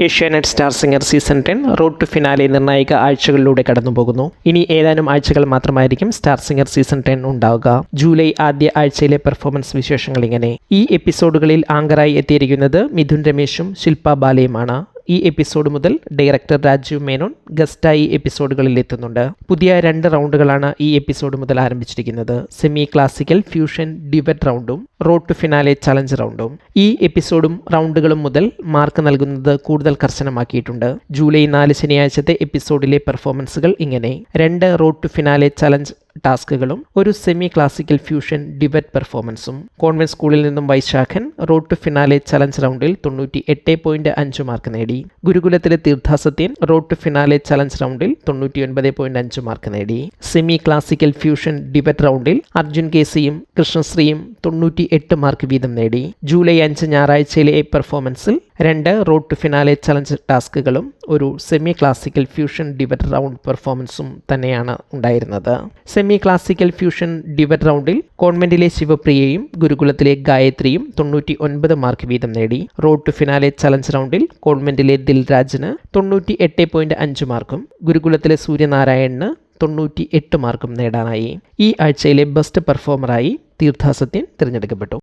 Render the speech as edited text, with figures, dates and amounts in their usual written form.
Asianet star singer season 10 road to finale നിർണായക ആഴ്ചകളിലൂടെ കടന്നുപോകുന്നു. ഇനി ഏതാനും ആഴ്ചകൾ മാത്രമായിരിക്കും സ്റ്റാർ സിംഗർ സീസൺ 10 ഉണ്ടാവുക. ജൂലൈ ആദ്യ ആഴ്ചയിലെ പെർഫോമൻസ് വിശേഷങ്ങൾ ഇങ്ങനെ. ഈ എപ്പിസോഡുകളിൽ ആങ്കറായി എത്തിയിരിക്കുന്നത് മിഥുൻ രമേശും ശില്പ ബാലയുമാണ്. ഈ എപ്പിസോഡ് മുതൽ ഡയറക്ടർ രാജീവ് മേനോൻ ഗസ്റ്റായി എപ്പിസോഡുകളിൽ എത്തുന്നുണ്ട്. പുതിയ 2 റൗണ്ടുകളാണ് ഈ എപ്പിസോഡ് മുതൽ ആരംഭിച്ചിരിക്കുന്നത്. സെമി ക്ലാസിക്കൽ, ഫ്യൂഷൻ, ഡിബറ്റ് റൗണ്ടും റോഡ് ടു ഫിനാലെ ചലഞ്ച് റൗണ്ടും. ഈ എപ്പിസോഡും റൗണ്ടുകളും മുതൽ മാർക്ക് നൽകുന്നത് കൂടുതൽ കർശനമാക്കിയിട്ടുണ്ട്. ജൂലൈ 4 ശനിയാഴ്ചത്തെ എപ്പിസോഡിലെ പെർഫോമൻസുകൾ ഇങ്ങനെ: 2 റോഡ് ടു ഫിനാലെ ചലഞ്ച് ടാസ്കുകളും ഒരു സെമി ക്ലാസിക്കൽ ഫ്യൂഷൻ ഡിബറ്റ് പെർഫോമൻസും. കോൺവെന്റ് സ്കൂളിൽ നിന്നും Vaishakhan road to finale challenge റൗണ്ടിൽ 98.5 മാർക്ക് നേടി. ഗുരുകുലത്തിലെ Theerthasathyan road to finale challenge റൗണ്ടിൽ 99.5 മാർക്ക് നേടി. സെമി ക്ലാസിക്കൽ ഫ്യൂഷൻ ഡിബറ്റ് റൗണ്ടിൽ അർജുൻ കേസിയും കൃഷ്ണശ്രീയും 98 മാർക്ക് വീതം നേടി. ജൂലൈ 5 ഞായറാഴ്ചയിലെ പെർഫോമൻസിൽ 2 റോഡ് ടു ഫിനാലെ ചലഞ്ച് ടാസ്കുകളും ഒരു semi classical fusion debate round പെർഫോമൻസും തന്നെയാണ് ഉണ്ടായിരുന്നത്. സെമി ക്ലാസിക്കൽ ഫ്യൂഷൻ ഡിബറ്റ് റൗണ്ടിൽ കോൺവെന്റിലെ ശിവപ്രിയയും ഗുരുകുലത്തിലെ ഗായത്രിയും 99 മാർക്ക് വീതം നേടി. റോഡ് ടു ഫിനാലെ ചലഞ്ച് റൗണ്ടിൽ കോൺവെന്റിലെ ദിൽരാജിന് 98.5 മാർക്കും ഗുരുകുലത്തിലെ സൂര്യനാരായണന് 98 മാർക്കും നേടാനായി. ഈ ആഴ്ചയിലെ ബെസ്റ്റ് പെർഫോമറായി തീർത്ഥാസത്യൻ തിരഞ്ഞെടുക്കപ്പെട്ടു.